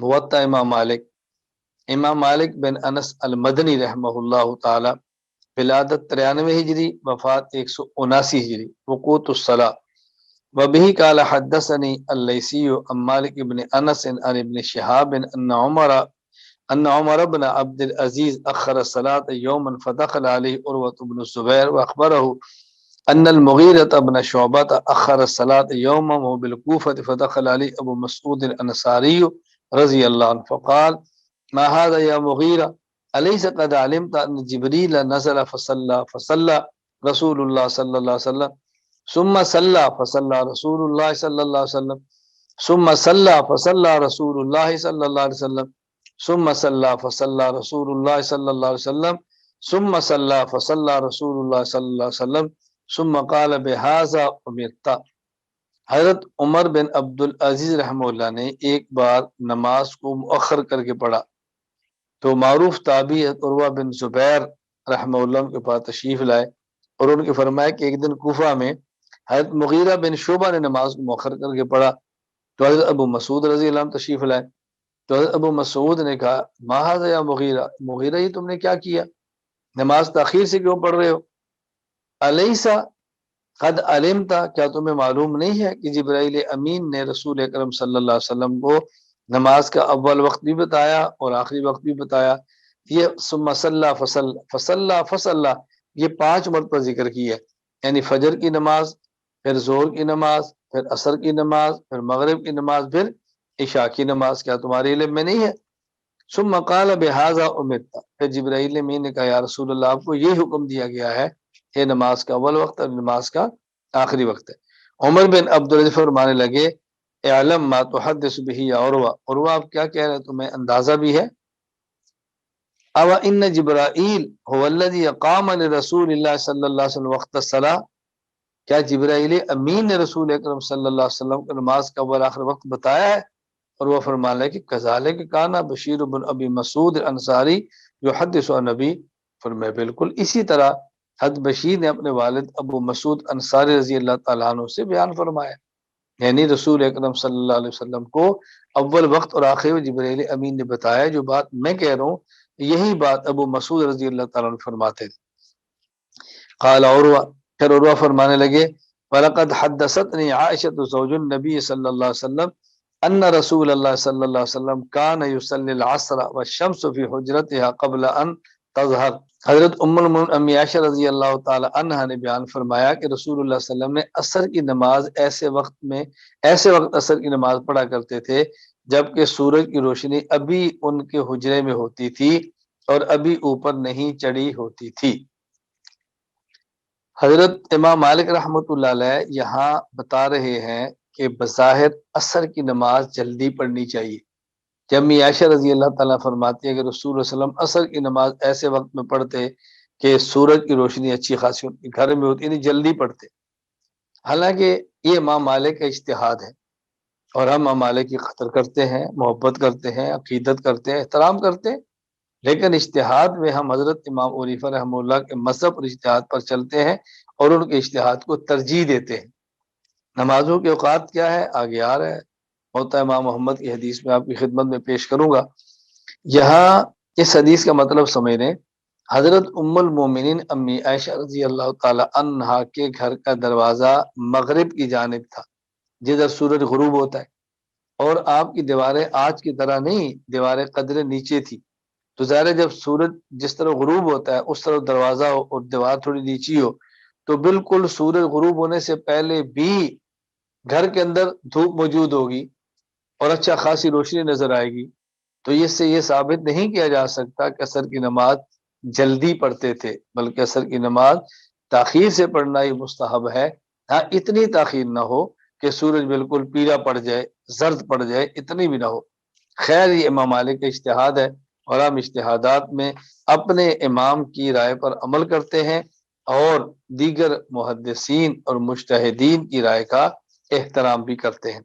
मुवत्ता इमाम मालिक बिन अनस अल मदनी रहमहुल्लाह ताला, विलादत 93 हिजरी, वफात 179 हिजरी, वक़ूतुस्सला। वबिही काला हद्दसनी अल-लैसी अन मालिक इब्न अनस अन इब्न शिहाब अन्न उमर इब्न अब्दुल अजीज अखर सलात यौमन फदखल अलैहि उरवत इब्न ज़ुबैर व अखबरहु अन्न अल-मुगीरत इब्न शुअबा अखर सलात यौमन बिल कूफत फदखल अलैहि अबू मसऊद अल-अंसारी रज़ियल्लाहु अन्हु फ़क़ाल मा हाज़ा या मुगीरा अलैसा क़द अलिमत अन्न जिब्रील नज़ल फसल्ला रसूलुल्लाह सल्लल्लाहु अलैहि वसल्लम सुम्मा सल्ला फसल्ला रसूलुल्लाह सल्लल्लाहु अलैहि वसल्लम सुम्मा सल्ला फसल्ला रसूलुल्लाह सल्लल्लाहु अलैहि वसल्लम सुम्मा सल्ला फसल्ला रसूलुल्लाह सल्लल्लाहु अलैहि वसल्लम सुम्मा सल्ला फसल्ला रसूलुल्लाह सल्लल्लाहु अलैहि वसल्लम सुम्मा क़ाल बिहाज़ा उमिरता। हज़रत उमर बिन अब्दुल अजीज रहमतुल्लाह ने एक बार नमाज को मुअख्खर करके पढ़ा तो मारूफ ताबी उर्वा बिन ज़ुबैर रहमतुल्लाह के पास तशरीफ लाए और उनके फरमाया कि एक दिन कूफा में हज़रत मुगीरा बिन शुबा ने नमाज को मुअख्खर करके पढ़ा तो हज़रत अबू मसूद रज़ी अल्लाह अन्हु तशरीफ लाए। तो हज़रत अबू मसूद ने कहा मा हाज़ा या मुगीरा, मुगीरा ये तुमने क्या किया, नमाज ताखीर से क्यों पढ़ रहे हो। अलैसा क़द अलिमता, क्या तुम्हें मालूम नहीं है कि जिब्राइल अमीन ने रसूल अकरम सल्लल्लाहु अलैहि वसल्लम को नमाज का अव्वल वक्त भी बताया और आखिरी वक्त भी बताया। ये सुम्मा सल्ला फसल्ला फसल्ला ये 5 मरतबा जिक्र की है, यानी फजर की नमाज, फिर जोहर की नमाज, फिर असर की नमाज, फिर मगरिब की नमाज, फिर इशा की नमाज। क्या तुम्हारे इल्म में नहीं है। सुम्मा क़ाल बिहाज़ा उमिरता, फिर जिब्राइल अमीन ने कहा या रसूलल्लाह आपको यही हुक्म दिया गया है, ये नमाज का अव्वल वक्त और नमाज का आखिरी वक्त है। उमर बिन अब्दुल अज़ीज़ फरमाने लगे इअलम मा तुहद्दिसु बिही या उर्वा, उर्वा आप क्या कह रहे हैं, तुम्हें अंदाजा भी है। अव इन्न जिब्राईल हुवल्लज़ी अक़ाम लिरसूलिल्लाह सल्लल्लाहु अलैहि वसल्लम वक़्त अस्सलाह, क्या जिब्राईल अमीन ने रसूल अकरम सल्लल्लाहु अलैहि वसल्लम को नमाज का अव्वल आखिर वक्त बताया है। और वह फरमाने कि कज़ालिक काना बशीर बिन अबी मसूद अंसारी युहद्दिसु अन नबी, फरमाया बिल्कुल इसी तरह हद बशीर ने अपने वालिद अबू मसूद अंसारी रजी अल्लाह तआला अन्हु से बयान फरमाया, यानी रसूल अकरम सल्लल्लाहु अलैहि वसल्लम को अव्वल वक्त और आखिर में जिब्राईल अमीन ने बताया। जो बात मैं कह रहा हूँ यही बात अबू मसूद रजी अल्लाह तआला अन्हु फरमाते थे। क़ाल उर्वा, फिर उर्वा फरमाने लगे वलक़द हद्दसतनी आइशतु ज़ौजुन नबी सल्लल्लाहु अलैहि वसल्लम अन्न रसूलल्लाह सल्लल्लाहु अलैहि वसल्लम कान युसल्लिल अस्र व शम्सु फी हुजरतिहा क़ब्ल अन तज़हर। हजरत उम्मुल मोमिनीन अम्मी आयशा रज़ी अल्लाह ताला अन्हा ने बयान फरमाया कि रसूलुल्लाह सल्लल्लाहु अलैहि वसल्लम ने असर की नमाज ऐसे वक्त असर की नमाज पढ़ा करते थे जबकि सूरज की रोशनी अभी उनके हुजरे में होती थी और अभी ऊपर नहीं चढ़ी होती थी। हजरत इमाम मालिक रहमतुल्लाह अलैह यहाँ बता रहे हैं कि बज़ाहिर असर की नमाज जल्दी पढ़नी चाहिए। जब अम्मी आयशा रजी अल्लाह ताला फरमाती है कि रसूल वसल्लम असर की नमाज ऐसे वक्त में पढ़ते कि सूरज की रोशनी अच्छी खासी उनके घर में होती, यानी जल्दी पढ़ते। हालांकि ये इमाम मालिक का इज्तिहाद है और हम इमाम मालिक की कदर करते हैं, मोहब्बत करते हैं, अकीदत करते हैं, एहतराम करते हैं, लेकिन इज्तिहाद में हम हजरत इमाम अबू हनीफा रहमतुल्लाह के मज़हब और इज्तिहाद पर चलते हैं और उनके इज्तिहाद को तरजीह देते हैं। नमाजों के औकात क्या है आगे आ रहा है, होता है इमाम मोहम्मद की हदीस में आपकी खिदमत में पेश करूंगा। यहाँ इस हदीस का मतलब समझ लें, हजरत उम्मुल मोमिनीन अम्मी आयशा रजी अल्लाह ताला अन्हा के घर का दरवाजा मगरिब की जानिब था जिधर सूरज गुरूब होता है, और आपकी दीवारें आज की तरह नहीं, दीवारें कदरे नीचे थी। तो ज़ाहिर है जब सूरज जिस तरह गुरूब होता है उस तरफ दरवाजा हो और दीवार थोड़ी नीची हो तो बिल्कुल सूरज गुरूब होने से पहले भी घर के अंदर धूप मौजूद होगी और अच्छा खासी रोशनी नजर आएगी। तो इससे ये साबित नहीं किया जा सकता कि असर की नमाज जल्दी पढ़ते थे, बल्कि असर की नमाज ताखीर से पढ़ना ही मुस्तहब है। हाँ, इतनी ताखीर ना हो कि सूरज बिल्कुल पीला पड़ जाए, जर्द पड़ जाए, इतनी भी ना हो। खैर ये इमाम मालिक का इज्तिहाद है और हम इज्तिहादात में अपने इमाम की राय पर अमल करते हैं और दीगर मुहद्दिसीन और मुज्तहिदीन की राय का एहतराम भी करते हैं।